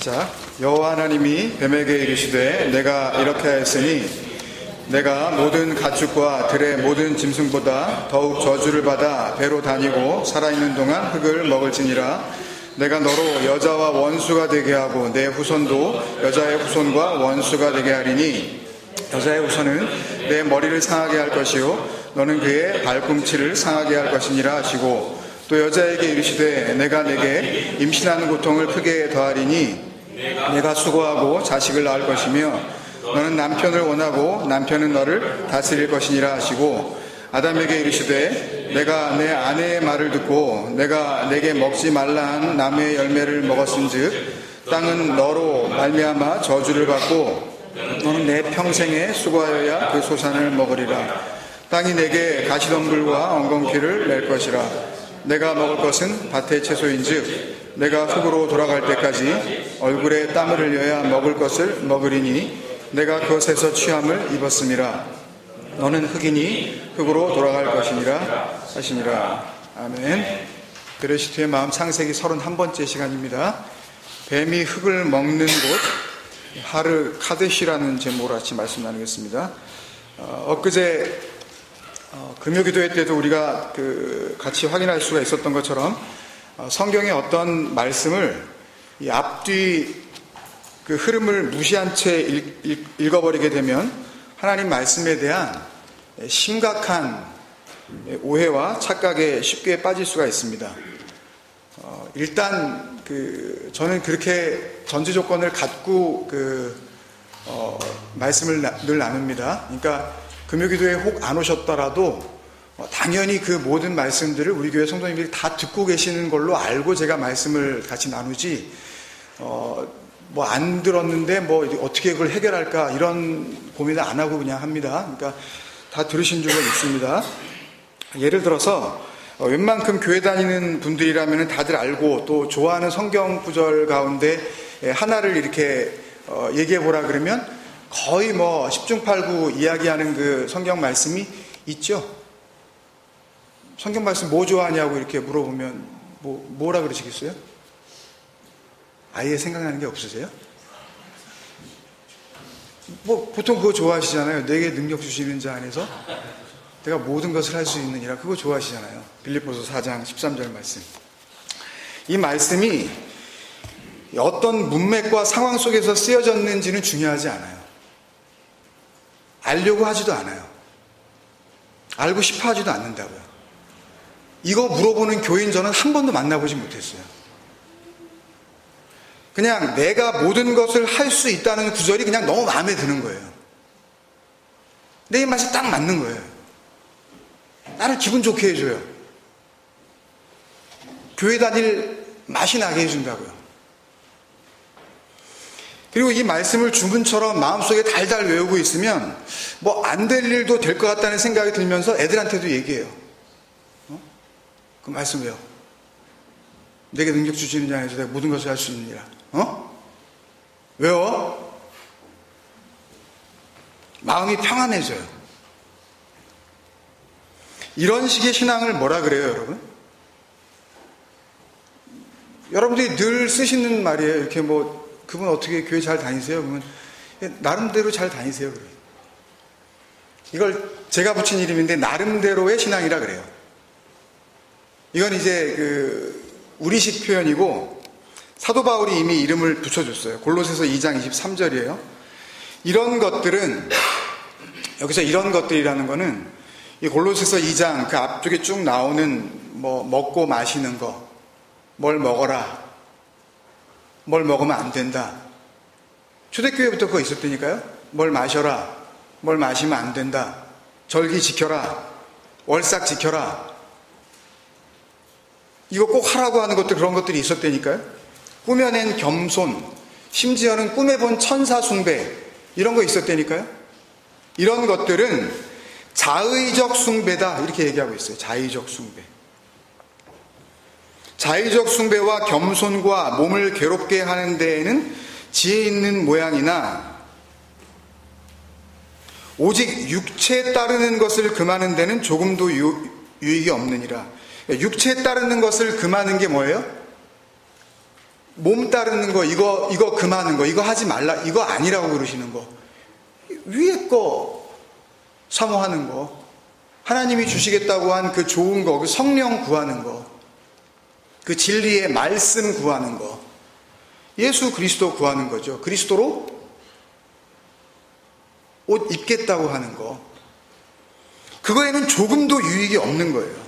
시작. 여호와 하나님이 뱀에게 이르시되 내가 이렇게 하였으니 내가 모든 가축과 들의 모든 짐승보다 더욱 저주를 받아 배로 다니고 살아있는 동안 흙을 먹을지니라. 내가 너로 여자와 원수가 되게 하고 내 후손도 여자의 후손과 원수가 되게 하리니 여자의 후손은 내 머리를 상하게 할 것이요 너는 그의 발꿈치를 상하게 할 것이니라 하시고, 또 여자에게 이르시되 내가 내게 임신하는 고통을 크게 더하리니 내가 수고하고 자식을 낳을 것이며 너는 남편을 원하고 남편은 너를 다스릴 것이니라 하시고, 아담에게 이르시되 내가 내 아내의 말을 듣고 내가 내게 먹지 말라 한 나무의 열매를 먹었은즉 땅은 너로 말미암아 저주를 받고 너는 내 평생에 수고하여야 그 소산을 먹으리라. 땅이 내게 가시덤불과 엉겅퀴를 낼 것이라. 내가 먹을 것은 밭의 채소인즉 내가 흙으로 돌아갈 때까지 얼굴에 땀을 흘려야 먹을 것을 먹으리니 내가 그것에서 취함을 입었음이라. 너는 흙이니 흙으로 돌아갈 것이니라 하시니라. 아멘. 그레시트의 마음 창세기 31번째 시간입니다. 뱀이 흙을 먹는 곳, 하르 카데시라는 제목으로 같이 말씀 나누겠습니다. 엊그제 금요기도회 때도 우리가 같이 확인할 수가 있었던 것처럼 성경의 어떤 말씀을 이 앞뒤 그 흐름을 무시한 채 읽어버리게 되면 하나님 말씀에 대한 심각한 오해와 착각에 쉽게 빠질 수가 있습니다. 일단 저는 그렇게 전제 조건을 갖고 말씀을 늘 나눕니다. 그러니까 금요기도에 혹 안 오셨더라도 당연히 그 모든 말씀들을 우리 교회 성도님들이 다 듣고 계시는 걸로 알고 제가 말씀을 같이 나누지, 뭐 안 들었는데 뭐 어떻게 그걸 해결할까 이런 고민을 안 하고 그냥 합니다. 그러니까 다 들으신 줄은 있습니다. 예를 들어서 웬만큼 교회 다니는 분들이라면 다들 알고 또 좋아하는 성경 구절 가운데 하나를 이렇게 얘기해 보라 그러면 거의 뭐 10중 8구 이야기하는 그 성경 말씀이 있죠. 성경 말씀 뭐 좋아하냐고 이렇게 물어보면 뭐라 그러시겠어요? 아예 생각나는 게 없으세요? 뭐 보통 그거 좋아하시잖아요. 내게 능력 주시는 자 안에서 내가 모든 것을 할 수 있느니라. 그거 좋아하시잖아요. 빌립보서 4장 13절 말씀. 이 말씀이 어떤 문맥과 상황 속에서 쓰여졌는지는 중요하지 않아요. 알려고 하지도 않아요. 알고 싶어 하지도 않는다고요. 이거 물어보는 교인 저는 한 번도 만나보지 못했어요. 그냥 내가 모든 것을 할 수 있다는 구절이 그냥 너무 마음에 드는 거예요. 내 입맛에 딱 맞는 거예요. 나를 기분 좋게 해줘요. 교회 다닐 맛이 나게 해준다고요. 그리고 이 말씀을 주문처럼 마음속에 달달 외우고 있으면 뭐 안 될 일도 될 것 같다는 생각이 들면서 애들한테도 얘기해요. 그 말씀 외워. 내게 능력 주시는 자 안에서 내가 모든 것을 할 수 있느니라. 외워. 마음이 평안해져요. 이런 식의 신앙을 뭐라 그래요, 여러분? 여러분들이 늘 쓰시는 말이에요. 이렇게 뭐 그분 어떻게 교회 잘 다니세요? 그러면 나름대로 잘 다니세요. 그래요. 이걸 제가 붙인 이름인데 나름대로의 신앙이라 그래요. 이건 이제 우리식 표현이고 사도 바울이 이미 이름을 붙여줬어요. 골로새서 2장 23절이에요. 이런 것들은 여기서 이런 것들이라는 거는 이 골로새서 2장 그 앞쪽에 쭉 나오는 뭐 먹고 마시는 거, 뭘 먹어라, 뭘 먹으면 안 된다. 초대교회부터 그거 있었다니까요. 뭘 마셔라, 뭘 마시면 안 된다. 절기 지켜라, 월삭 지켜라. 이거 꼭 하라고 하는 것들, 그런 것들이 있었다니까요. 꾸며낸 겸손, 심지어는 꿈에본 천사 숭배, 이런 거 있었다니까요. 이런 것들은 자의적 숭배다 이렇게 얘기하고 있어요. 자의적 숭배. 자의적 숭배와 겸손과 몸을 괴롭게 하는 데에는 지혜 있는 모양이나 오직 육체에 따르는 것을 금하는 데는 조금도 유익이 없느니라. 육체에 따르는 것을 금하는 게 뭐예요? 몸 따르는 거, 이거 금하는 거, 이거 하지 말라, 이거 아니라고 그러시는 거, 위에 거 사모하는 거, 하나님이 주시겠다고 한 그 좋은 거, 그 성령 구하는 거, 그 진리의 말씀 구하는 거, 예수 그리스도 구하는 거죠. 그리스도로 옷 입겠다고 하는 거, 그거에는 조금도 유익이 없는 거예요.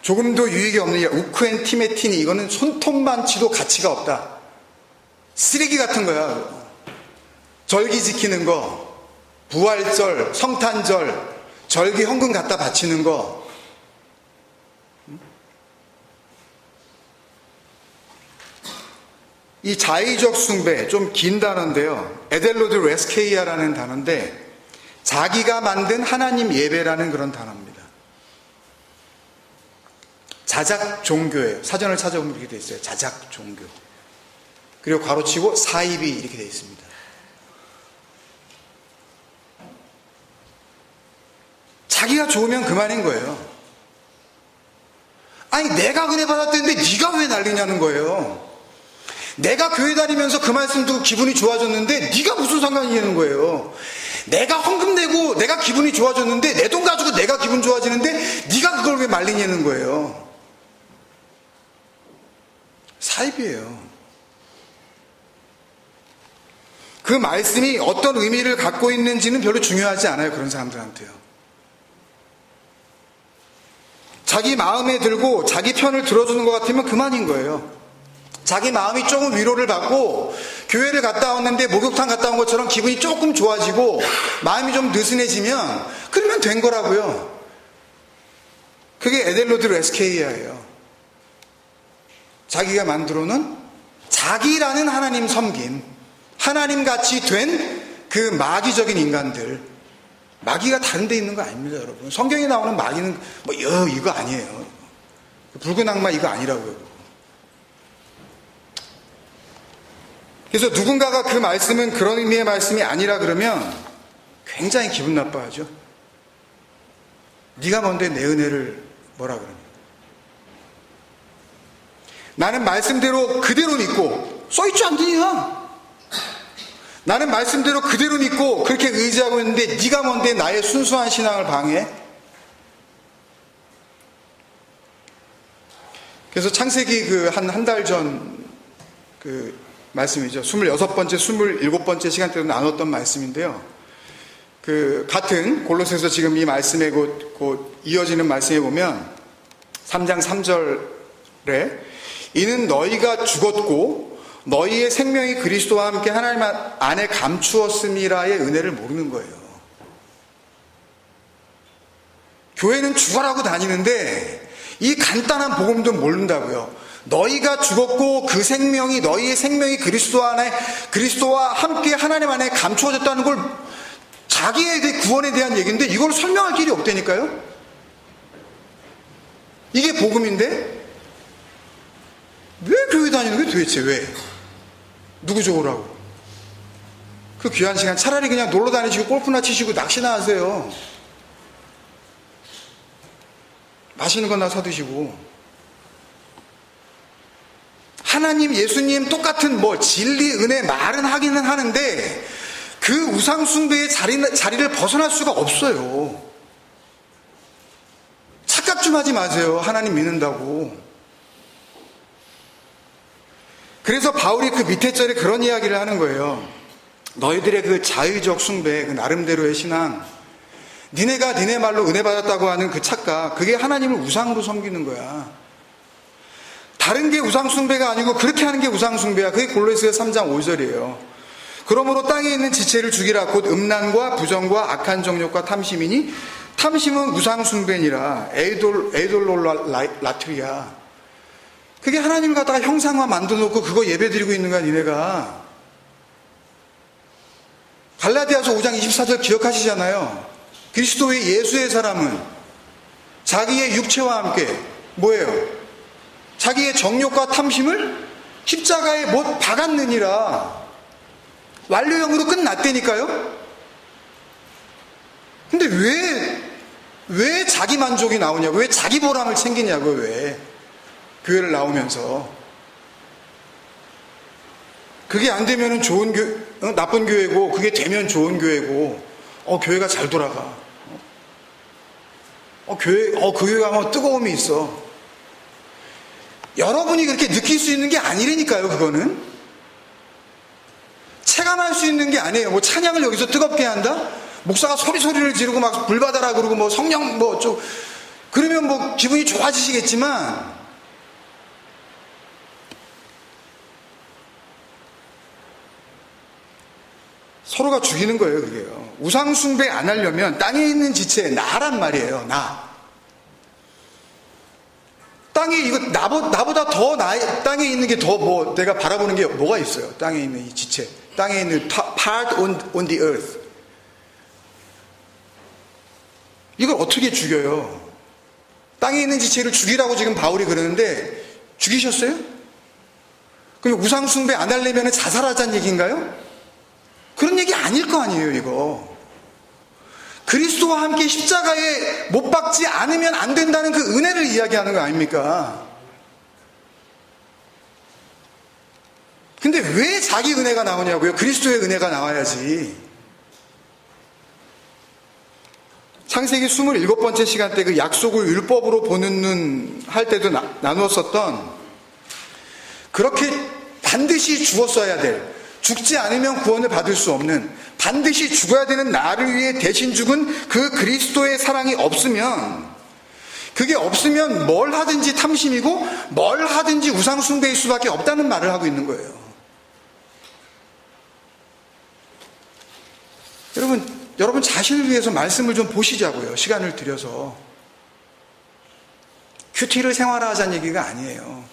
조금도 유익이 없는 게 우크엔 티메티니, 이거는 손톱만 치도 가치가 없다. 쓰레기 같은 거야. 절기 지키는 거, 부활절, 성탄절, 절기 헌금 갖다 바치는 거, 이 자의적 숭배, 좀 긴 단어인데요. 에델로드 레스케이아라는 단어인데, 자기가 만든 하나님 예배라는 그런 단어입니다. 자작 종교예요. 사전을 찾아보면 이렇게 되어 있어요. 자작 종교. 그리고 괄호치고 사입이 이렇게 되어 있습니다. 자기가 좋으면 그만인 거예요. 아니, 내가 은혜 받았다는데 네가 왜 난리냐는 거예요. 내가 교회 다니면서 그 말씀 듣고 기분이 좋아졌는데 네가 무슨 상관이냐는 거예요. 내가 헌금 내고 내가 기분이 좋아졌는데, 내 돈 가지고 내가 기분 좋아지는데 네가 그걸 왜 말리냐는 거예요. 사입이에요. 그 말씀이 어떤 의미를 갖고 있는지는 별로 중요하지 않아요. 그런 사람들한테요. 자기 마음에 들고 자기 편을 들어주는 것 같으면 그만인 거예요. 자기 마음이 조금 위로를 받고 교회를 갔다 왔는데 목욕탕 갔다 온 것처럼 기분이 조금 좋아지고 마음이 좀 느슨해지면 그러면 된 거라고요. 그게 에델로드 레스케이아예요. 자기가 만들어놓은 자기라는 하나님 섬김, 하나님같이 된 그 마귀적인 인간들. 마귀가 다른 데 있는 거 아닙니다, 여러분. 성경에 나오는 마귀는 뭐 이거 아니에요. 붉은 악마 이거 아니라고요. 그래서 누군가가 그 말씀은 그런 의미의 말씀이 아니라 그러면 굉장히 기분 나빠하죠. 네가 뭔데 내 은혜를 뭐라 그러냐. 나는 말씀대로 그대로 믿고, 써있지 않느냐. 나는 말씀대로 그대로 믿고 그렇게 의지하고 있는데 네가 뭔데 나의 순수한 신앙을 방해해? 그래서 창세기 그 한 달 전 그 말씀이죠. 26번째, 27번째 시간 때도 나눴던 말씀인데요. 그 같은 골로새서 지금 이 말씀에 곧 이어지는 말씀에 보면 3장 3절에 이는 너희가 죽었고 너희의 생명이 그리스도와 함께 하나님 안에 감추었음이라의 은혜를 모르는 거예요. 교회는 죽어라고 다니는데 이 간단한 복음도 모른다고요. 너희가 죽었고 그 생명이, 너희의 생명이 그리스도와 함께 하나님 안에 감추어졌다는 걸, 자기에 대해 구원에 대한 얘기인데 이걸 설명할 길이 없다니까요. 이게 복음인데 왜 교회 다니는 거예요 도대체? 왜? 누구 좋으라고? 그 귀한 시간 차라리 그냥 놀러 다니시고 골프나 치시고 낚시나 하세요. 맛있는 거나 사드시고. 하나님, 예수님 똑같은 진리, 은혜 말은 하기는 하는데 그 우상숭배의 자리를 벗어날 수가 없어요. 착각 좀 하지 마세요. 하나님 믿는다고. 그래서 바울이 그 밑에 절에 그런 이야기를 하는 거예요. 너희들의 그 자의적 숭배, 그 나름대로의 신앙, 니네가 니네 말로 은혜 받았다고 하는 그 착각, 그게 하나님을 우상으로 섬기는 거야. 다른 게 우상숭배가 아니고 그렇게 하는 게 우상숭배야. 그게 골로새서 3장 5절이에요. 그러므로 땅에 있는 지체를 죽이라. 곧 음란과 부정과 악한 정욕과 탐심이니 탐심은 우상숭배니라. 에이돌라트리아. 그게 하나님을 갖다가 형상화 만들어놓고 그거 예배드리고 있는 거야 니네가. 갈라디아서 5장 24절 기억하시잖아요. 그리스도의 예수의 사람은 자기의 육체와 함께 뭐예요? 자기의 정욕과 탐심을 십자가에 못 박았느니라. 완료형으로 끝났다니까요. 근데 왜 자기 만족이 나오냐고, 왜 자기 보람을 챙기냐고, 왜 교회를 나오면서. 그게 안 되면 나쁜 교회고, 그게 되면 좋은 교회고, 교회가 잘 돌아가. 그 교회가 뭐 뜨거움이 있어. 여러분이 그렇게 느낄 수 있는 게 아니라니까요, 그거는. 체감할 수 있는 게 아니에요. 뭐 찬양을 여기서 뜨겁게 한다? 목사가 소리를 지르고 막 불받아라 그러고 뭐 성령 그러면 뭐 기분이 좋아지시겠지만, 서로가 죽이는 거예요, 그게요. 우상숭배 안 하려면 땅에 있는 지체, 나란 말이에요, 나. 땅에, 나보다 더 땅에 있는 게 더 내가 바라보는 게 뭐가 있어요? 땅에 있는 이 지체. 땅에 있는 part on the earth. 이걸 어떻게 죽여요? 땅에 있는 지체를 죽이라고 지금 바울이 그러는데, 죽이셨어요? 그럼 우상숭배 안 하려면 자살하자는 얘기인가요? 그런 얘기 아닐 거 아니에요, 이거. 그리스도와 함께 십자가에 못 박지 않으면 안 된다는 그 은혜를 이야기하는 거 아닙니까? 근데 왜 자기 은혜가 나오냐고요? 그리스도의 은혜가 나와야지. 창세기 27번째 시간 때 그 약속을 율법으로 보는 눈 할 때도 나누었었던, 그렇게 반드시 죽었어야 될, 죽지 않으면 구원을 받을 수 없는, 반드시 죽어야 되는 나를 위해 대신 죽은 그 그리스도의 사랑이 없으면, 그게 없으면 뭘 하든지 탐심이고 뭘 하든지 우상숭배일 수밖에 없다는 말을 하고 있는 거예요. 여러분 자신을 위해서 말씀을 좀 보시자고요. 시간을 들여서. 큐티를 생활화하자는 얘기가 아니에요.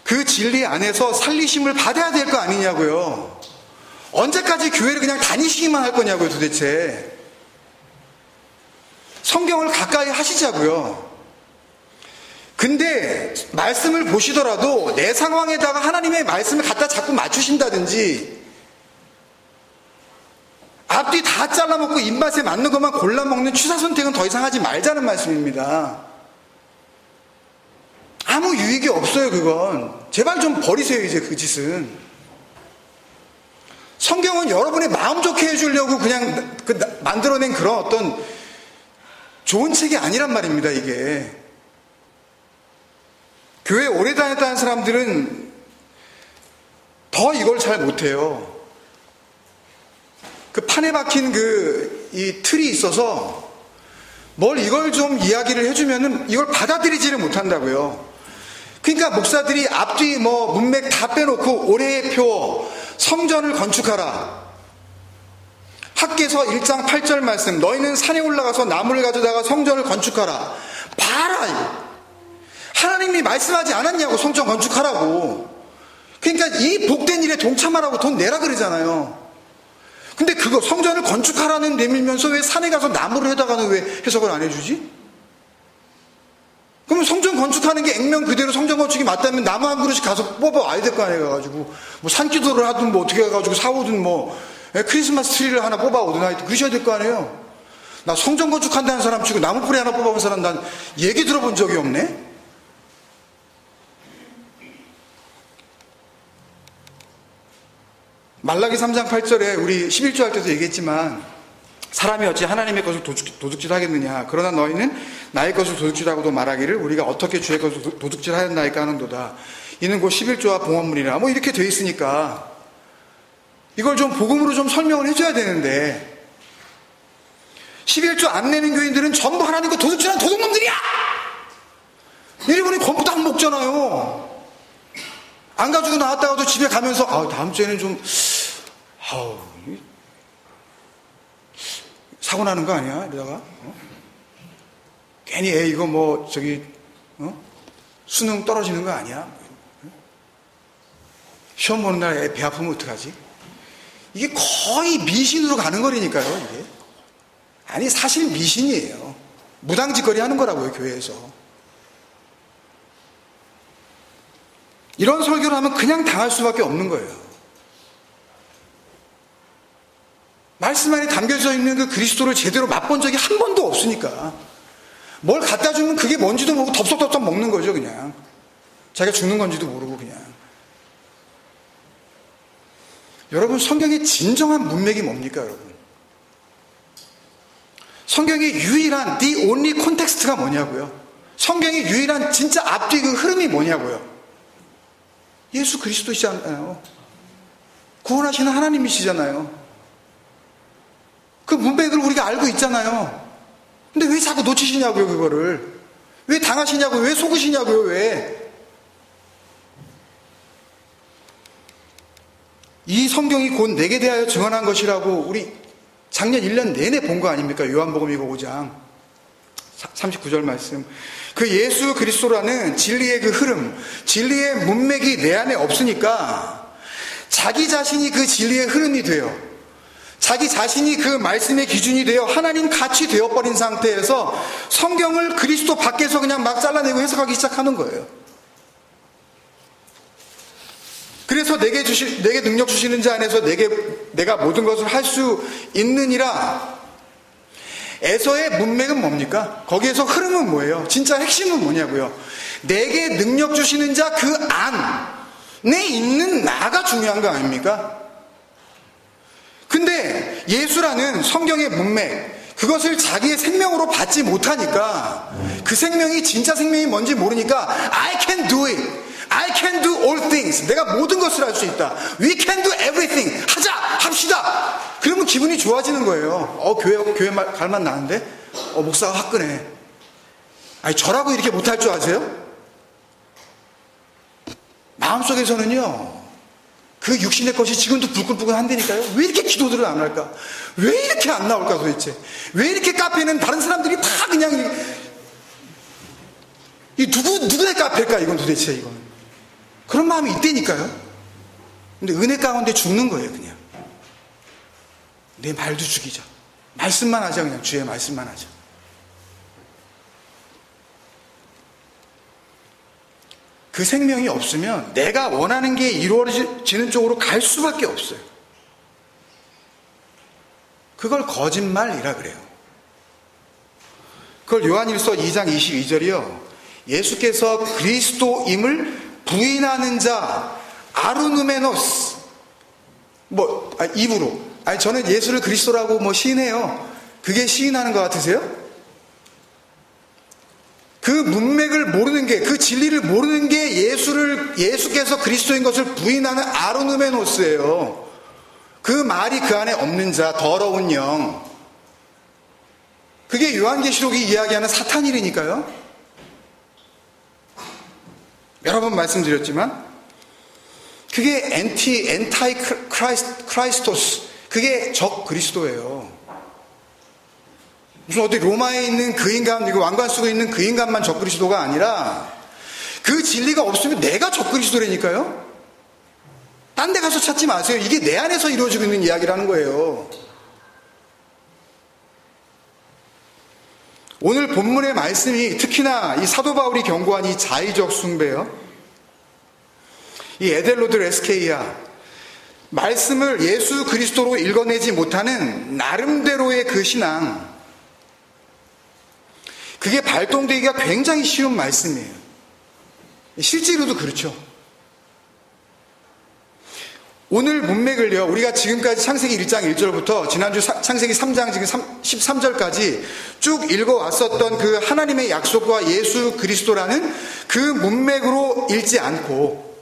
그 진리 안에서 살리심을 받아야 될 거 아니냐고요. 언제까지 교회를 그냥 다니시기만 할 거냐고요, 도대체. 성경을 가까이 하시자고요. 근데 말씀을 보시더라도 내 상황에다가 하나님의 말씀을 갖다 자꾸 맞추신다든지, 앞뒤 다 잘라먹고 입맛에 맞는 것만 골라먹는 취사 선택은 더 이상 하지 말자는 말씀입니다. 아무 유익이 없어요, 그건. 제발 좀 버리세요, 이제 그 짓은. 성경은 여러분의 마음 좋게 해주려고 그냥 만들어낸 그런 어떤 좋은 책이 아니란 말입니다, 이게. 교회 오래 다녔다는 사람들은 더 이걸 잘 못해요. 그 판에 박힌 이 틀이 있어서 뭘 이걸 좀 이야기를 해주면은 이걸 받아들이지를 못한다고요. 그러니까 목사들이 앞뒤 문맥 다 빼놓고 올해의 표, 성전을 건축하라. 학개서 1장 8절 말씀, 너희는 산에 올라가서 나무를 가져다가 성전을 건축하라. 봐라. 하나님이 말씀하지 않았냐고, 성전 건축하라고. 그러니까 이 복된 일에 동참하라고 돈 내라 그러잖아요. 근데 그거 성전을 건축하라는 내밀면서 왜 산에 가서 나무를 해다가는 왜 해석을 안 해주지? 그러면 성전 건축하는 게 액면 그대로 성전 건축이 맞다면 나무 한 그루씩 가서 뽑아와야 될 거 아니에요. 가가지고 산기도를 하든 어떻게 해가지고 사오든 크리스마스 트리를 하나 뽑아오든 하여튼 그러셔야 될 거 아니에요. 나 성전 건축한다는 사람 치고 나무 뿌리 하나 뽑아온 사람 난 얘기 들어본 적이 없네. 말라기 3장 8절에 우리 11조 할 때도 얘기했지만, 사람이 어찌 하나님의 것을 도둑질 하겠느냐. 그러나 너희는 나의 것을 도둑질하고도 말하기를 우리가 어떻게 주의 것을 도둑질 하였나이까 하는도다. 이는 곧 11조와 봉헌물이라. 이렇게 돼 있으니까 이걸 좀 복음으로 좀 설명을 해줘야 되는데, 11조 안 내는 교인들은 전부 하나님 거 도둑질하는 도둑놈들이야! 이러고는 건부도 안 먹잖아요. 안 가지고 나왔다가도 집에 가면서 다음 주에는 좀 사고 나는 거 아니야? 이러다가 괜히 이거 수능 떨어지는 거 아니야? 시험 보는 날 애 배 아프면 어떡하지? 이게 거의 미신으로 가는 거라니까요, 이게. 아니, 사실 미신이에요. 무당짓거리 하는 거라고요, 교회에서. 이런 설교를 하면 그냥 당할 수밖에 없는 거예요. 말씀 안에 담겨져 있는 그 그리스도를 제대로 맛본 적이 한 번도 없으니까 뭘 갖다 주면 그게 뭔지도 모르고 덥석덥석 먹는 거죠, 그냥. 자기가 죽는 건지도 모르고 그냥. 여러분, 성경의 진정한 문맥이 뭡니까, 여러분? 성경의 유일한 the only context가 뭐냐고요? 성경의 유일한 진짜 앞뒤 그 흐름이 뭐냐고요? 예수 그리스도시잖아요. 구원하시는 하나님이시잖아요. 그 문맥을 우리가 알고 있잖아요. 근데 왜 자꾸 놓치시냐고요, 그거를. 왜 당하시냐고요? 왜 속으시냐고요, 왜? 이 성경이 곧 내게 대하여 증언한 것이라고 우리 작년 1년 내내 본 거 아닙니까? 요한복음 5장 39절 말씀. 그 예수 그리스도라는 진리의 그 흐름, 진리의 문맥이 내 안에 없으니까 자기 자신이 그 진리의 흐름이 돼요. 자기 자신이 그 말씀의 기준이 되어 하나님 같이 되어버린 상태에서 성경을 그리스도 밖에서 그냥 막 잘라내고 해석하기 시작하는 거예요. 그래서 내게 능력 주시는 자 안에서 내가 모든 것을 할 수 있느니라. 에서의 문맥은 뭡니까? 거기에서 흐름은 뭐예요? 진짜 핵심은 뭐냐고요? 내게 능력 주시는 자 그 안에 있는 나가 중요한 거 아닙니까? 근데 예수라는 성경의 문맥, 그것을 자기의 생명으로 받지 못하니까, 그 생명이 진짜 생명이 뭔지 모르니까 I can do it. I can do all things. 내가 모든 것을 할 수 있다. We can do everything. 합시다. 그러면 기분이 좋아지는 거예요. 교회 갈만 나는데? 목사가 화끈해. 아니, 저라고 이렇게 못할 줄 아세요? 마음속에서는요, 그 육신의 것이 지금도 불끈불끈 한다니까요. 왜 이렇게 기도들을 안 할까? 왜 이렇게 안 나올까 도대체? 왜 이렇게 카페는 다른 사람들이 다 그냥 누구의 카페일까 이건 도대체 이건. 그런 마음이 있다니까요. 근데 은혜 가운데 죽는 거예요, 그냥. 내 말도 죽이자. 말씀만 하자, 그냥 주의 말씀만 하자. 그 생명이 없으면 내가 원하는 게 이루어지는 쪽으로 갈 수밖에 없어요. 그걸 거짓말이라 그래요. 그걸 요한일서 2장 22절이요. 예수께서 그리스도임을 부인하는 자 아르누메노스 입으로 저는 예수를 그리스도라고 시인해요. 그게 시인하는 것 같으세요? 그 문맥을 모르는 게, 그 진리를 모르는 게 예수께서 그리스도인 것을 부인하는 아르누메노스예요. 그 말이 그 안에 없는 자, 더러운 영. 그게 요한계시록이 이야기하는 사탄일이니까요. 여러 번 말씀드렸지만 그게 엔타이 크라이스토스, 그게 적 그리스도예요. 무슨 어디 로마에 있는 그 인간, 이거 왕관 쓰고 있는 그 인간만 적 그리스도가 아니라 그 진리가 없으면 내가 적 그리스도라니까요. 딴 데 가서 찾지 마세요. 이게 내 안에서 이루어지고 있는 이야기라는 거예요. 오늘 본문의 말씀이 특히나 이 사도 바울이 경고한 이 자의적 숭배요, 이 에델로드 레스케이아, 말씀을 예수 그리스도로 읽어내지 못하는 나름대로의 그 신앙, 그게 발동되기가 굉장히 쉬운 말씀이에요. 실제로도 그렇죠. 오늘 문맥을요, 우리가 지금까지 창세기 1장 1절부터 지난주 창세기 3장 지금 13절까지 쭉 읽어왔었던 그 하나님의 약속과 예수 그리스도라는 그 문맥으로 읽지 않고,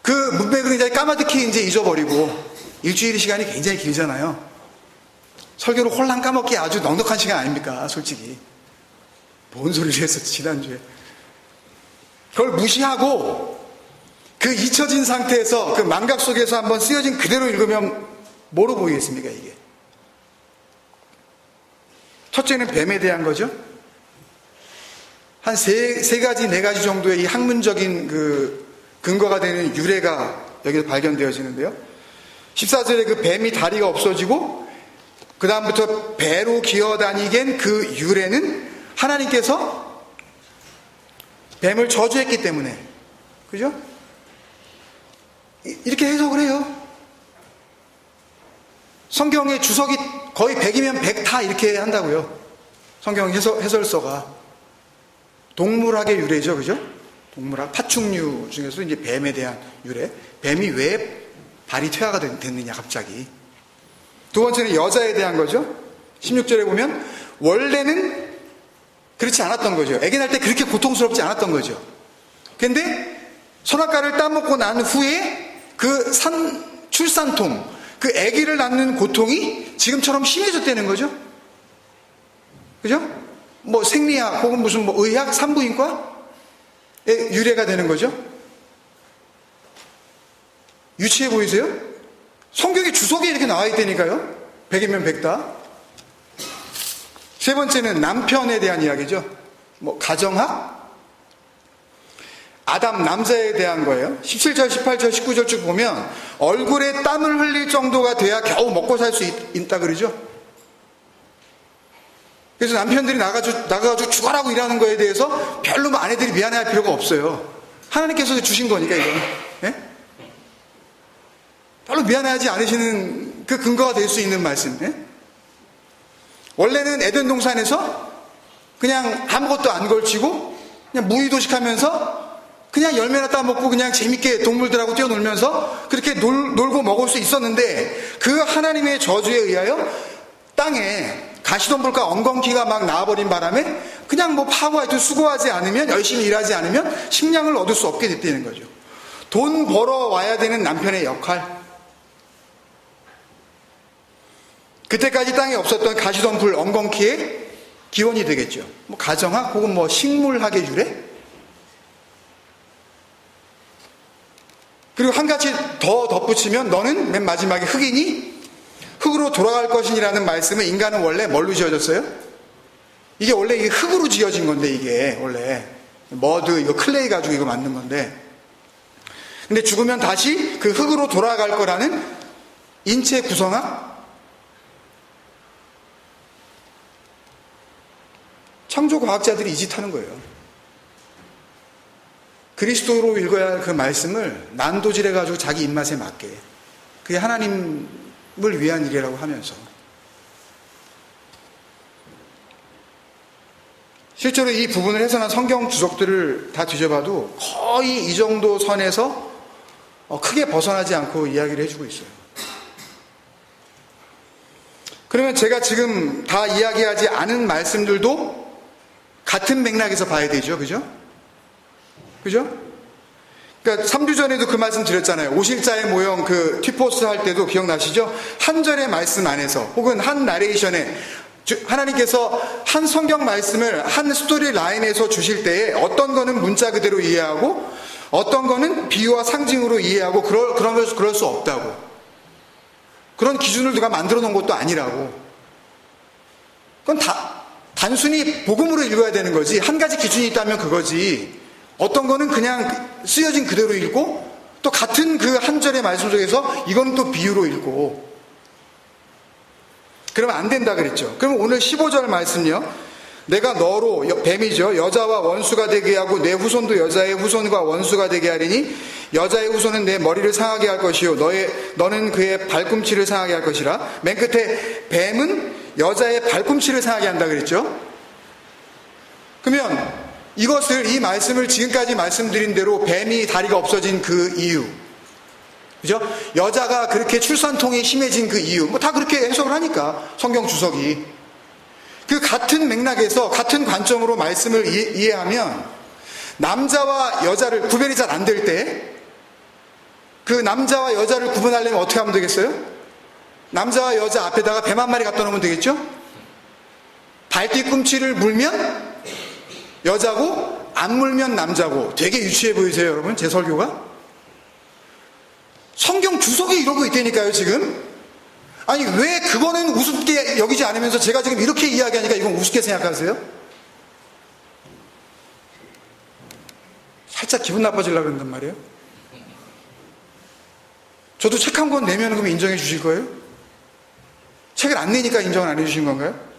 그 문맥을 이제 까마득히 이제 잊어버리고, 일주일 시간이 굉장히 길잖아요. 설교를 홀랑 까먹기 아주 넉넉한 시간 아닙니까? 솔직히. 뭔 소리를 했었지, 지난주에. 그걸 무시하고 그 잊혀진 상태에서 그 망각 속에서 한번 쓰여진 그대로 읽으면 뭐로 보이겠습니까, 이게? 첫째는 뱀에 대한 거죠. 한 세 가지, 네 가지 정도의 이 학문적인 그 근거가 되는 유래가 여기서 발견되어지는데요. 14절에 그 뱀이 다리가 없어지고 그 다음부터 배로 기어다니겐 그 유래는 하나님께서 뱀을 저주했기 때문에, 그죠? 이렇게 해석을 해요. 성경의 주석이 거의 100이면 100 다 이렇게 한다고요. 성경 해설서가. 동물학의 유래죠, 그죠? 동물학, 파충류 중에서 이제 뱀에 대한 유래. 뱀이 왜 발이 퇴화가 됐느냐 갑자기. 두 번째는 여자에 대한 거죠. 16절에 보면 원래는 그렇지 않았던 거죠. 아기 낳을 때 그렇게 고통스럽지 않았던 거죠. 근데 선악과를 따먹고 난 후에 그 출산통, 그 아기를 낳는 고통이 지금처럼 심해졌다는 거죠. 그죠? 뭐 생리학 혹은 무슨 뭐 의학 산부인과에 유래가 되는 거죠. 유치해 보이세요? 성경의 주석에 이렇게 나와 있다니까요. 100이면 100다. 세 번째는 남편에 대한 이야기죠. 뭐 가정학? 아담 남자에 대한 거예요. 17절, 18절, 19절 쭉 보면 얼굴에 땀을 흘릴 정도가 돼야 겨우 먹고 살 수 있다 그러죠. 그래서 남편들이 나가가지고 죽어라고 일하는 거에 대해서 별로 아내들이 미안해할 필요가 없어요. 하나님께서 주신 거니까 이거는. 예? 별로 미안해하지 않으시는 그 근거가 될 수 있는 말씀. 예? 원래는 에덴 동산에서 그냥 아무것도 안 걸치고 그냥 무의도식하면서 그냥 열매나 따먹고 그냥 재밌게 동물들하고 뛰어놀면서 그렇게 놀고 먹을 수 있었는데 그 하나님의 저주에 의하여 땅에 가시덤불과 엉겅퀴가 막 나와버린 바람에 그냥 뭐 파고 하여튼 수고하지 않으면, 열심히 일하지 않으면 식량을 얻을 수 없게 됐다는 거죠. 돈 벌어와야 되는 남편의 역할. 그때까지 땅에 없었던 가시덤불 엉겅퀴의 기원이 되겠죠. 뭐 가정학 혹은 뭐 식물학의 유래? 그리고 한 가지 더 덧붙이면 너는 맨 마지막에 흙이니 흙으로 돌아갈 것이니라는 말씀은 인간은 원래 뭘로 지어졌어요? 이게 원래 이게 흙으로 지어진 건데 이게 원래 머드 이거 클레이 가지고 이거 만든 건데 근데 죽으면 다시 그 흙으로 돌아갈 거라는 인체 구성학? 창조과학자들이 이 짓 하는 거예요. 그리스도로 읽어야 할 그 말씀을 난도질해가지고 자기 입맛에 맞게 그게 하나님을 위한 일이라고 하면서 실제로 이 부분을 해석한 성경 주석들을 다 뒤져봐도 거의 이 정도 선에서 크게 벗어나지 않고 이야기를 해주고 있어요. 그러면 제가 지금 다 이야기하지 않은 말씀들도 같은 맥락에서 봐야 되죠. 그죠? 그죠? 그러니까 3주 전에도 그 말씀 드렸잖아요. 오실자의 모형 그 튀포스 할 때도 기억나시죠? 한 절의 말씀 안에서 혹은 한 나레이션에 하나님께서 한 성경 말씀을 한 스토리 라인에서 주실 때에 어떤 거는 문자 그대로 이해하고 어떤 거는 비유와 상징으로 이해하고 그럴 수 없다고. 그런 기준을 누가 만들어 놓은 것도 아니라고. 그건 단순히 복음으로 읽어야 되는 거지. 한 가지 기준이 있다면 그거지. 어떤 거는 그냥 쓰여진 그대로 읽고 또 같은 그 한 절의 말씀 속에서 이거는 또 비유로 읽고 그러면 안 된다 그랬죠. 그럼 오늘 15절 말씀요. 내가 너로 뱀이죠. 여자와 원수가 되게 하고 내 후손도 여자의 후손과 원수가 되게 하리니 여자의 후손은 내 머리를 상하게 할 것이요 너는 그의 발꿈치를 상하게 할 것이라. 맨 끝에 뱀은 여자의 발꿈치를 상하게 한다 그랬죠. 그러면 이 말씀을 지금까지 말씀드린 대로 뱀이 다리가 없어진 그 이유, 그죠? 여자가 그렇게 출산통이 심해진 그 이유, 뭐 다 그렇게 해석을 하니까 성경 주석이 그 같은 맥락에서 같은 관점으로 말씀을 이해하면 남자와 여자를 구별이 잘 안 될 때 그 남자와 여자를 구분하려면 어떻게 하면 되겠어요? 남자와 여자 앞에다가 뱀 한 마리 갖다 놓으면 되겠죠? 발뒤꿈치를 물면 여자고 안 물면 남자고. 되게 유치해 보이세요 여러분? 제 설교가? 성경 주석이 이러고 있다니까요 지금. 아니 왜 그거는 우습게 여기지 않으면서 제가 지금 이렇게 이야기하니까 이건 우습게 생각하세요? 살짝 기분 나빠지려고 그런단 말이에요. 저도 책 한 권 내면 그러면 인정해 주실 거예요? 책을 안 내니까 인정을 안 해주신 건가요?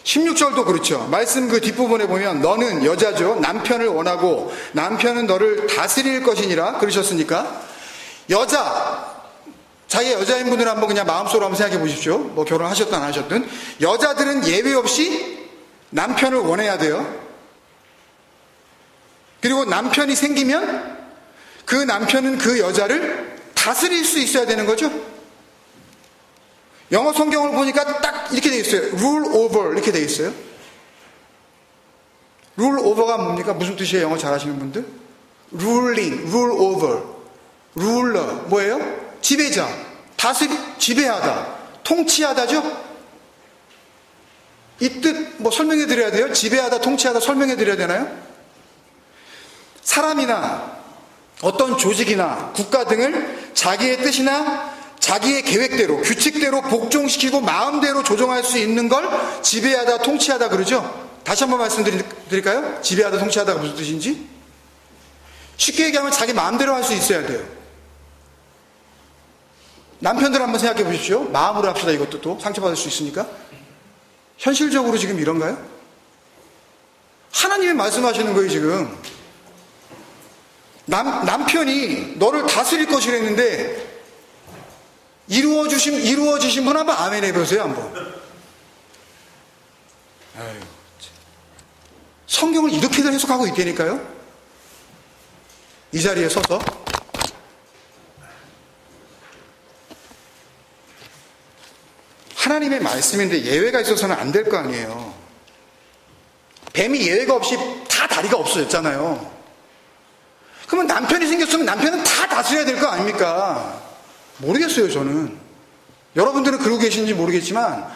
16절도 그렇죠. 말씀 그 뒷부분에 보면 너는 여자죠. 남편을 원하고 남편은 너를 다스릴 것이니라 그러셨으니까 자기의 여자인 분들은 한번 그냥 마음속으로 한번 생각해 보십시오. 뭐 결혼하셨든 안 하셨든 여자들은 예외 없이 남편을 원해야 돼요. 그리고 남편이 생기면 그 남편은 그 여자를 다스릴 수 있어야 되는 거죠. 영어 성경을 보니까 딱 이렇게 되어 있어요. rule over 이렇게 되어 있어요. rule over가 뭡니까? 무슨 뜻이에요? 영어 잘하시는 분들? ruling, rule over, ruler 뭐예요? 지배자, 지배하다, 통치하다죠? 이 뜻 뭐 설명해 드려야 돼요? 지배하다, 통치하다 설명해 드려야 되나요? 사람이나 어떤 조직이나 국가 등을 자기의 뜻이나 자기의 계획대로, 규칙대로 복종시키고 마음대로 조정할 수 있는 걸 지배하다, 통치하다 그러죠? 다시 한번 말씀드릴까요? 지배하다, 통치하다가 무슨 뜻인지? 쉽게 얘기하면 자기 마음대로 할 수 있어야 돼요. 남편들 한번 생각해 보십시오. 마음으로 합시다. 이것도 또 상처받을 수 있으니까. 현실적으로 지금 이런가요? 하나님이 말씀하시는 거예요, 지금. 남편이 너를 다스릴 것이랬는데, 이루어지신 분 한번 아멘 해보세요, 한번. 아유, 성경을 이렇게들 해석하고 있다니까요? 이 자리에 서서. 하나님의 말씀인데 예외가 있어서는 안 될 거 아니에요. 뱀이 예외가 없이 다 다리가 없어졌잖아요. 그러면 남편이 생겼으면 남편은 다 다스려야 될 거 아닙니까? 모르겠어요, 저는. 여러분들은 그러고 계신지 모르겠지만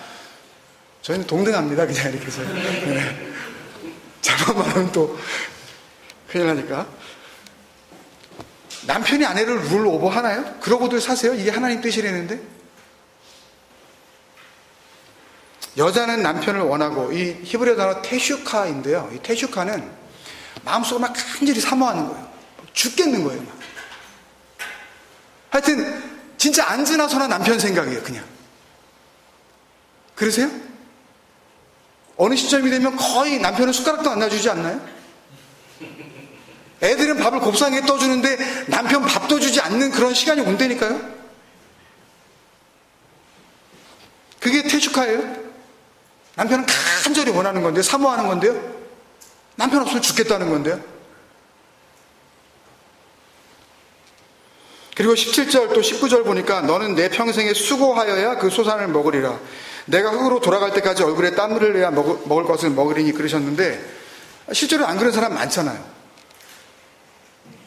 저희는 동등합니다, 그냥 이렇게 해서. 네. 잘못 말하면 또 큰일 나니까. 남편이 아내를 룰 오버 하나요? 그러고들 사세요? 이게 하나님 뜻이라는데? 여자는 남편을 원하고, 이 히브리어 단어 테슈카인데요. 이 테슈카는 마음속으로 막 간절히 사모하는 거예요. 죽겠는 거예요, 막. 하여튼 진짜 안 지나서나 남편 생각이에요, 그냥. 그러세요? 어느 시점이 되면 거의 남편은 숟가락도 안 놔주지 않나요? 애들은 밥을 곱상에 떠주는데 남편 밥도 주지 않는 그런 시간이 온다니까요? 그게 테슈카예요? 남편은 간절히 원하는 건데요, 사모하는 건데요, 남편 없으면 죽겠다는 건데요. 그리고 17절 또 19절 보니까 너는 내 평생에 수고하여야 그 소산을 먹으리라. 내가 흙으로 돌아갈 때까지 얼굴에 땀을 흘려야 먹을 것을 먹으리니 그러셨는데, 실제로 안 그런 사람 많잖아요.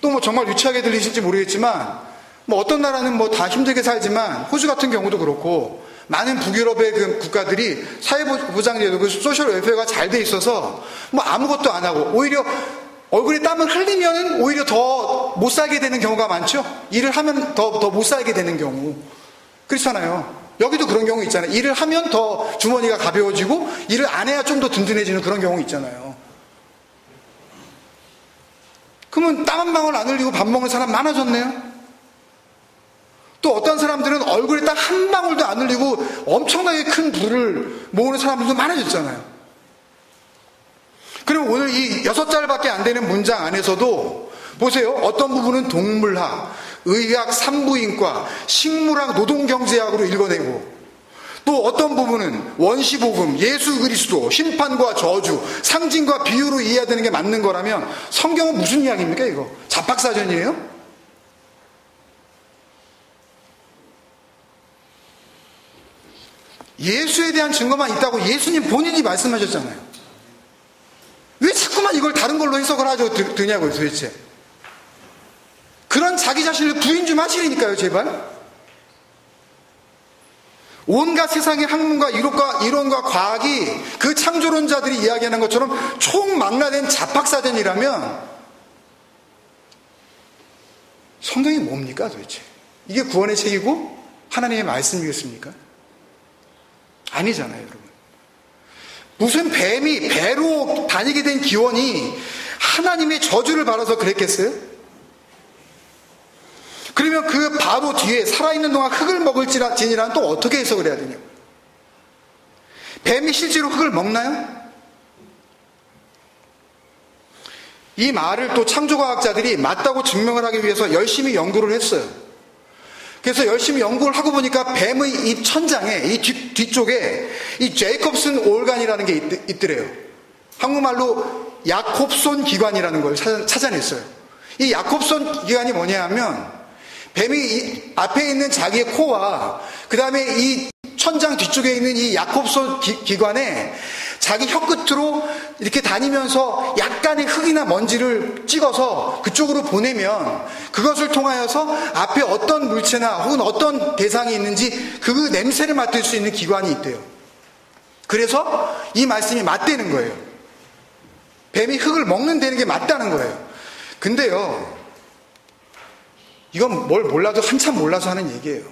또 뭐 정말 유치하게 들리실지 모르겠지만, 뭐 어떤 나라는 뭐 다 힘들게 살지만 호주 같은 경우도 그렇고 많은 북유럽의 그 국가들이 사회보장제도, 그 소셜 웰페어가 잘 돼 있어서 뭐 아무것도 안 하고 오히려 얼굴에 땀을 흘리면 오히려 더 못 살게 되는 경우가 많죠. 일을 하면 더 못 살게 되는 경우. 그렇잖아요. 여기도 그런 경우 있잖아요. 일을 하면 더 주머니가 가벼워지고 일을 안 해야 좀 더 든든해지는 그런 경우 있잖아요. 그러면 땀 한 방울 안 흘리고 밥 먹는 사람 많아졌네요. 또 어떤 사람들은 얼굴에 딱 한 방울도 안 흘리고 엄청나게 큰 부를 모으는 사람들도 많아졌잖아요. 그럼 오늘 이 6자밖에 안 되는 문장 안에서도 보세요. 어떤 부분은 동물학, 의학, 산부인과, 식물학, 노동경제학으로 읽어내고, 또 어떤 부분은 원시복음, 예수 그리스도, 심판과 저주, 상징과 비유로 이해해야 되는 게 맞는 거라면 성경은 무슨 이야기입니까, 이거? 잡학사전이에요? 예수에 대한 증거만 있다고 예수님 본인이 말씀하셨잖아요. 왜 자꾸만 이걸 다른 걸로 해석을 하죠, 드냐고요, 도대체. 그런 자기 자신을 부인 좀 하시라니까요, 제발. 온갖 세상의 학문과 이론과 과학이 그 창조론자들이 이야기하는 것처럼 총망라된 잡학사전이라면 성경이 뭡니까, 도대체? 이게 구원의 책이고 하나님의 말씀이겠습니까? 아니잖아요, 여러분. 무슨 뱀이 배로 다니게 된 기원이 하나님의 저주를 받아서 그랬겠어요? 그러면 그 바로 뒤에 살아있는 동안 흙을 먹을지니라는 또 어떻게 해석을 해야 되냐고. 뱀이 실제로 흙을 먹나요? 이 말을 또 창조과학자들이 맞다고 증명을 하기 위해서 열심히 연구를 했어요. 그래서 열심히 연구를 하고 보니까 뱀의 입 천장에, 이 뒤쪽에 이 제이콥슨 올간이라는 게 있더래요. 한국말로 야콥손 기관이라는 걸 찾아냈어요. 이 야콥손 기관이 뭐냐 하면 뱀이 앞에 있는 자기의 코와 그 다음에 이 천장 뒤쪽에 있는 이 야콥손 기관에 자기 혀끝으로 이렇게 다니면서 약간의 흙이나 먼지를 찍어서 그쪽으로 보내면 그것을 통하여서 앞에 어떤 물체나 혹은 어떤 대상이 있는지 그 냄새를 맡을 수 있는 기관이 있대요. 그래서 이 말씀이 맞다는 거예요. 뱀이 흙을 먹는다는 게 맞다는 거예요. 근데요, 이건 뭘 몰라도 한참 몰라서 하는 얘기예요.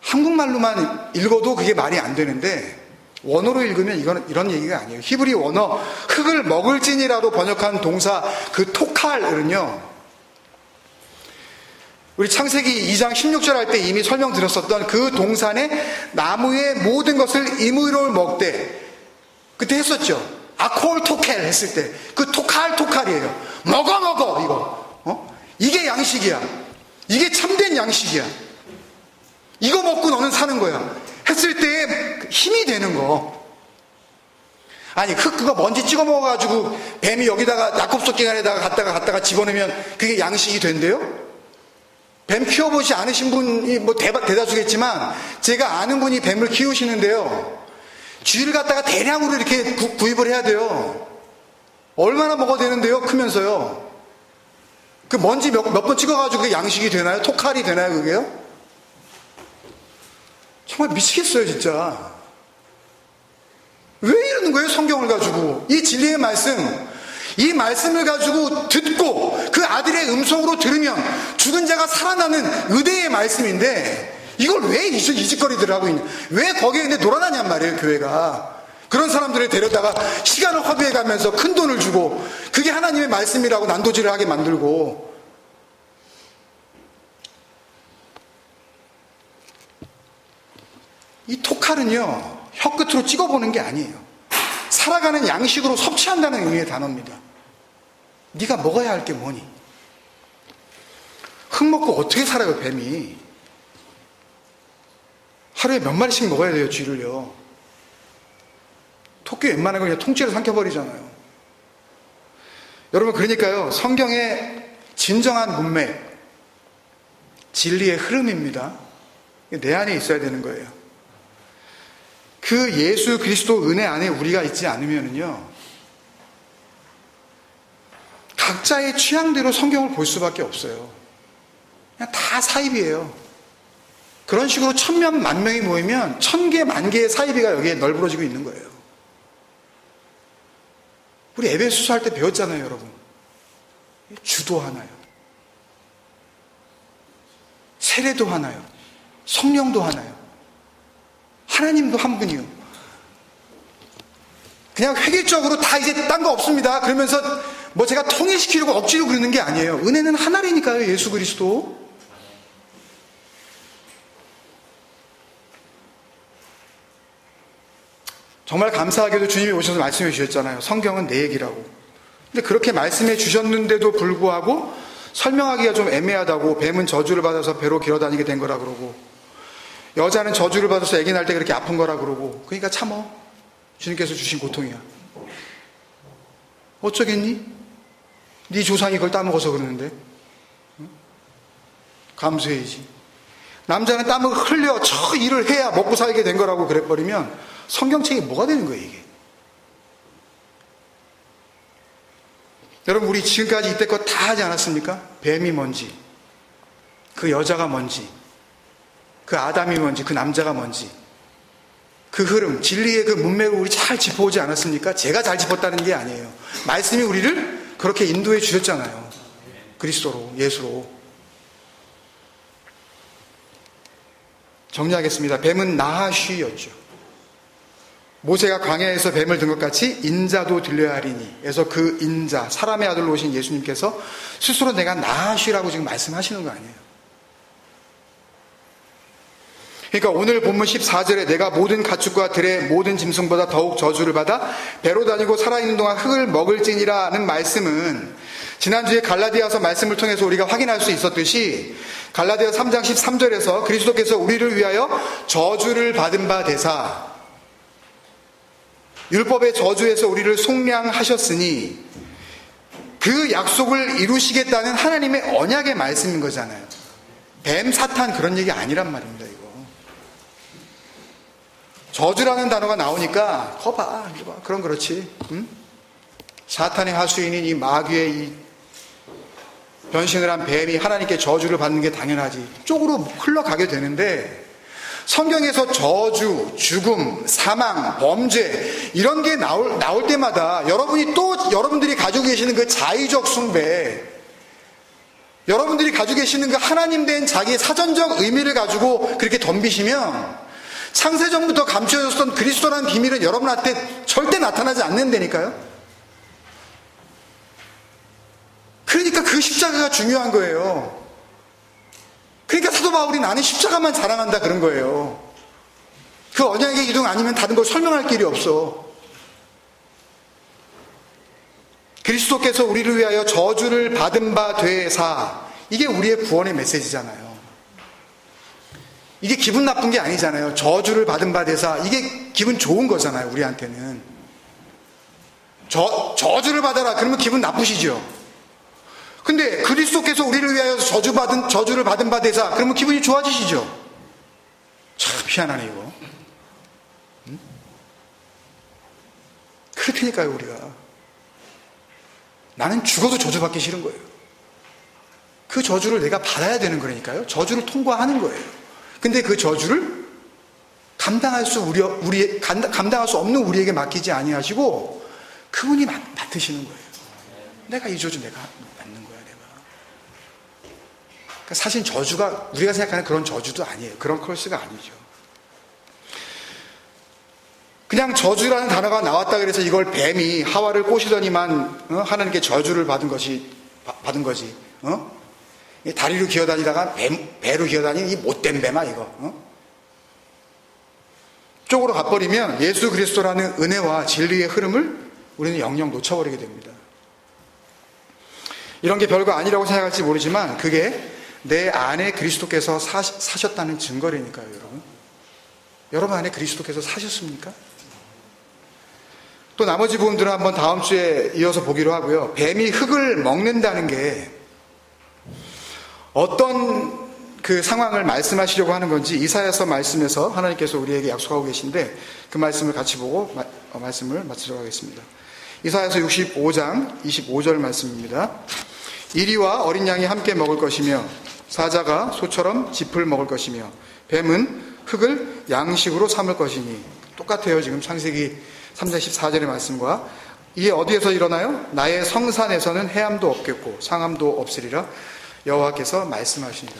한국말로만 읽어도 그게 말이 안 되는데 원어로 읽으면 이런 얘기가 아니에요. 히브리 원어 흙을 먹을지니라로 번역한 동사 그 토칼은요, 우리 창세기 2장 16절 할 때 이미 설명드렸었던 그 동산에 나무의 모든 것을 임의로 먹되, 그때 했었죠. 아콜 토켈 했을 때 그 토칼이에요. 먹어 이거. 이게 양식이야. 이게 참된 양식이야. 이거 먹고 너는 사는 거야 했을 때 힘이 되는 거. 아니 흙 그거 먼지 찍어 먹어가지고 뱀이 여기다가 야콥손 기관에다가 갖다가 집어넣으면 그게 양식이 된대요? 뱀 키워보지 않으신 분이 뭐 대다수겠지만 제가 아는 분이 뱀을 키우시는데요, 쥐를 갖다가 대량으로 이렇게 구입을 해야 돼요. 얼마나 먹어야 되는데요, 크면서요. 그 먼지 몇 번 찍어가지고 그게 양식이 되나요? 토칼이 되나요, 그게요? 정말 미치겠어요, 진짜. 왜 이러는 거예요, 성경을 가지고? 이 진리의 말씀, 이 말씀을 가지고 듣고 그 아들의 음성으로 들으면 죽은 자가 살아나는 의대의 말씀인데 이걸 왜 이 짓거리들을 하고 있냐? 왜 거기에 근데 놀아나냔 말이에요, 교회가. 그런 사람들을 데려다가 시간을 허비해 가면서 큰 돈을 주고 그게 하나님의 말씀이라고 난도질을 하게 만들고. 이 토칼은요, 혀끝으로 찍어보는 게 아니에요. 살아가는 양식으로 섭취한다는 의미의 단어입니다. 네가 먹어야 할 게 뭐니? 흙 먹고 어떻게 살아요, 뱀이? 하루에 몇 마리씩 먹어야 돼요, 쥐를요. 토끼 웬만한 거 그냥 통째로 삼켜버리잖아요. 여러분, 그러니까요, 성경의 진정한 문맥, 진리의 흐름입니다. 내 안에 있어야 되는 거예요. 그 예수 그리스도 은혜 안에 우리가 있지 않으면요, 각자의 취향대로 성경을 볼 수밖에 없어요. 그냥 다 사입이에요. 그런 식으로 1000명, 10,000명이 모이면 1000개, 10,000개의 사이비가 여기에 널브러지고 있는 거예요. 우리 에베소서 할 때 배웠잖아요, 여러분. 주도 하나요, 세례도 하나요, 성령도 하나요, 하나님도 한 분이요. 그냥 획일적으로 다 이제 딴 거 없습니다 그러면서 뭐 제가 통일시키려고 억지로 그러는 게 아니에요. 은혜는 하나라니까요, 예수 그리스도. 정말 감사하게도 주님이 오셔서 말씀해 주셨잖아요. 성경은 내 얘기라고. 근데 그렇게 말씀해 주셨는데도 불구하고 설명하기가 좀 애매하다고, 뱀은 저주를 받아서 배로 기어다니게 된 거라 그러고, 여자는 저주를 받아서 아기 낳을 때 그렇게 아픈 거라 그러고, 그러니까 참어. 주님께서 주신 고통이야. 어쩌겠니? 네 조상이 그걸 따먹어서 그러는데. 감수해야지. 남자는 땀을 흘려 저 일을 해야 먹고 살게 된 거라고 그래버리면 성경책이 뭐가 되는 거예요, 이게? 여러분, 우리 지금까지 이때껏 다 하지 않았습니까? 뱀이 뭔지, 그 여자가 뭔지, 그 아담이 뭔지, 그 남자가 뭔지, 그 흐름, 진리의 그 문맥을 우리 잘 짚어오지 않았습니까? 제가 잘 짚었다는 게 아니에요. 말씀이 우리를 그렇게 인도해 주셨잖아요. 그리스도로, 예수로. 정리하겠습니다. 뱀은 나하쉬였죠. 모세가 광야에서 뱀을 든 것 같이 인자도 들려야 하리니. 그래서 그 인자, 사람의 아들로 오신 예수님께서 스스로 내가 나하쉬라고 지금 말씀하시는 거 아니에요. 그러니까 오늘 본문 14절에 내가 모든 가축과 들의 모든 짐승보다 더욱 저주를 받아 배로 다니고 살아있는 동안 흙을 먹을지니라는 말씀은 지난주에 갈라디아서 말씀을 통해서 우리가 확인할 수 있었듯이 갈라디아 3장 13절에서 그리스도께서 우리를 위하여 저주를 받은 바 되사 율법의 저주에서 우리를 속량하셨으니 그 약속을 이루시겠다는 하나님의 언약의 말씀인 거잖아요. 뱀, 사탄 그런 얘기 아니란 말입니다. 이거 저주라는 단어가 나오니까 이거 봐. 그럼 그렇지. 응? 사탄의 하수인인 이 마귀의 이 변신을 한 뱀이 하나님께 저주를 받는 게 당연하지. 쪽으로 흘러가게 되는데, 성경에서 저주, 죽음, 사망, 범죄 이런 게 나올 때마다 여러분들이 가지고 계시는 그 자의적 숭배, 여러분들이 가지고 계시는 그 하나님 된 자기의 사전적 의미를 가지고 그렇게 덤비시면 창세전부터 감춰졌던 그리스도라는 비밀은 여러분한테 절대 나타나지 않는다니까요. 그러니까 그 십자가가 중요한 거예요. 그러니까 사도 바울이 나는 십자가만 자랑한다 그런 거예요. 그 언약의 기둥 아니면 다른 걸 설명할 길이 없어. 그리스도께서 우리를 위하여 저주를 받은 바 되사, 이게 우리의 구원의 메시지잖아요. 이게 기분 나쁜 게 아니잖아요. 저주를 받은 바 되사, 이게 기분 좋은 거잖아요. 우리한테는 저주를 받아라 그러면 기분 나쁘시죠. 근데 그리스도께서 우리를 위하여 저주를 받은 바 되사, 그러면 기분이 좋아지시죠. 참 희한하네 이거. 응? 그렇다니까요. 우리가 나는 죽어도 저주받기 싫은 거예요. 그 저주를 내가 받아야 되는 거라니까요. 저주를 통과하는 거예요. 근데 그 저주를 감당할 수 없는 우리에게 맡기지 아니하시고 그분이 맡으시는 거예요. 내가 이 저주 내가 받는 거야. 그러니까 사실 저주가 우리가 생각하는 그런 저주도 아니에요. 그런 컬스가 아니죠. 그냥 저주라는 단어가 나왔다 그래서 이걸 뱀이 하와를 꼬시더니만 하나님께 저주를 받은 거지. 다리로 기어다니다가 배로 기어다니는 이 못된 뱀아 이거. 쪽으로 가버리면 예수 그리스도라는 은혜와 진리의 흐름을 우리는 영영 놓쳐버리게 됩니다. 이런 게 별거 아니라고 생각할지 모르지만 그게 내 안에 그리스도께서 사셨다는 증거라니까요. 여러분 안에 그리스도께서 사셨습니까? 또 나머지 부분들은 한번 다음 주에 이어서 보기로 하고요. 뱀이 흙을 먹는다는 게 어떤 그 상황을 말씀하시려고 하는 건지 이사야서 말씀에서 하나님께서 우리에게 약속하고 계신데 그 말씀을 같이 보고 말씀을 마치도록 하겠습니다. 이사야서 65장 25절 말씀입니다. 이리와 어린 양이 함께 먹을 것이며 사자가 소처럼 짚을 먹을 것이며 뱀은 흙을 양식으로 삼을 것이니. 똑같아요. 지금 창세기 3장 14절의 말씀과. 이게 어디에서 일어나요? 나의 성산에서는 해함도 없겠고 상함도 없으리라 여호와께서 말씀하시니라.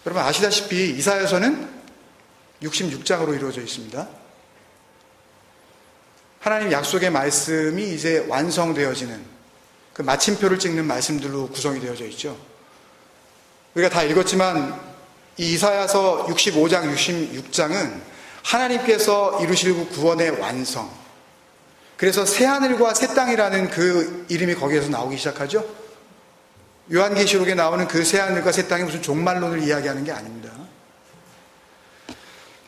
여러분 아시다시피 이사야서는 66장으로 이루어져 있습니다. 하나님 약속의 말씀이 이제 완성되어지는 그 마침표를 찍는 말씀들로 구성이 되어져 있죠. 우리가 다 읽었지만 이 이사야서 65장, 66장은 하나님께서 이루실 구원의 완성. 그래서 새하늘과 새 땅이라는 그 이름이 거기에서 나오기 시작하죠. 요한계시록에 나오는 그 새하늘과 새 땅이 무슨 종말론을 이야기하는 게 아닙니다.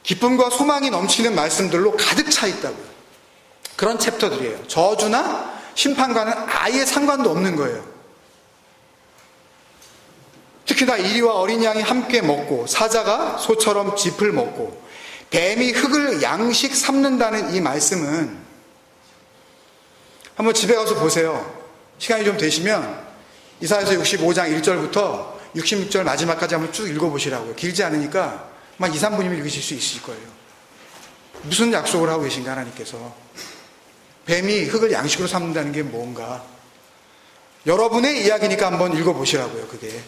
기쁨과 소망이 넘치는 말씀들로 가득 차 있다고요. 그런 챕터들이에요. 저주나 심판과는 아예 상관도 없는 거예요. 특히나 이리와 어린 양이 함께 먹고 사자가 소처럼 짚을 먹고 뱀이 흙을 양식 삼는다는 이 말씀은 한번 집에 가서 보세요. 시간이 좀 되시면 이사야서 65장 1절부터 66절 마지막까지 한번 쭉 읽어보시라고요. 길지 않으니까 막 2, 3분이면 읽으실 수 있을 거예요. 무슨 약속을 하고 계신가 하나님께서. 뱀이 흙을 양식으로 삼는다는 게 뭔가. 여러분의 이야기니까 한번 읽어보시라고요. 그게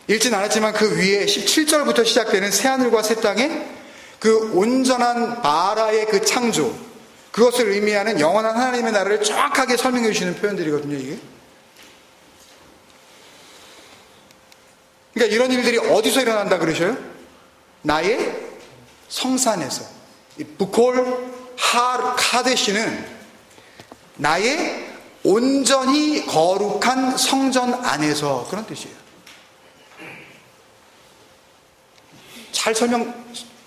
읽진 않았지만 그 위에 17절부터 시작되는 새하늘과 새 땅의 그 온전한 바라의 그 창조, 그것을 의미하는 영원한 하나님의 나라를 정확하게 설명해 주시는 표현들이거든요. 이게 그러니까 이런 일들이 어디서 일어난다 그러셔요? 나의 성산에서. 이 부콜 카데시는 나의 온전히 거룩한 성전 안에서, 그런 뜻이에요. 잘 설명,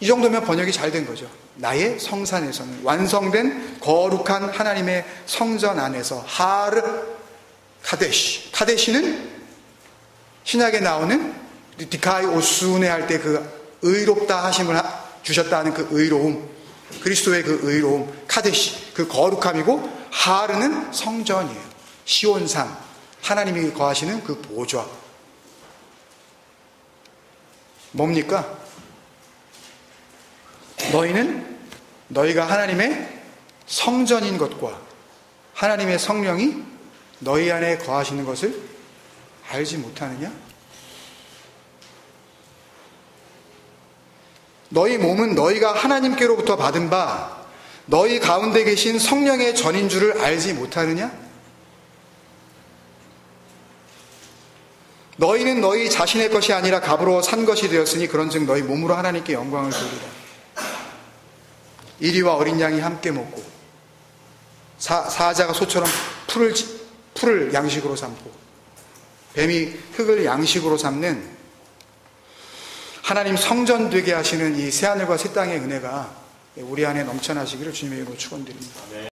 이 정도면 번역이 잘 된 거죠. 나의 성산에서는, 완성된 거룩한 하나님의 성전 안에서, 하르 카데시. 카데시는 신약에 나오는 디카이 오스네 할 때 그 의롭다 하심을 주셨다 하는 그 의로움, 그리스도의 그 의로움, 카데시, 그 거룩함이고, 하르는 성전이에요. 시온산, 하나님이 거하시는 그 보좌. 뭡니까? 너희는 너희가 하나님의 성전인 것과 하나님의 성령이 너희 안에 거하시는 것을 알지 못하느냐? 너희 몸은 너희가 하나님께로부터 받은 바 너희 가운데 계신 성령의 전인 줄을 알지 못하느냐? 너희는 너희 자신의 것이 아니라 값으로 산 것이 되었으니 그런즉 너희 몸으로 하나님께 영광을 돌리라. 이리와 어린 양이 함께 먹고 사자가 소처럼 풀을 양식으로 삼고 뱀이 흙을 양식으로 삼는 하나님 성전 되게 하시는 이 새하늘과 새 땅의 은혜가 우리 안에 넘쳐나시기를 주님의 이름으로 축원드립니다.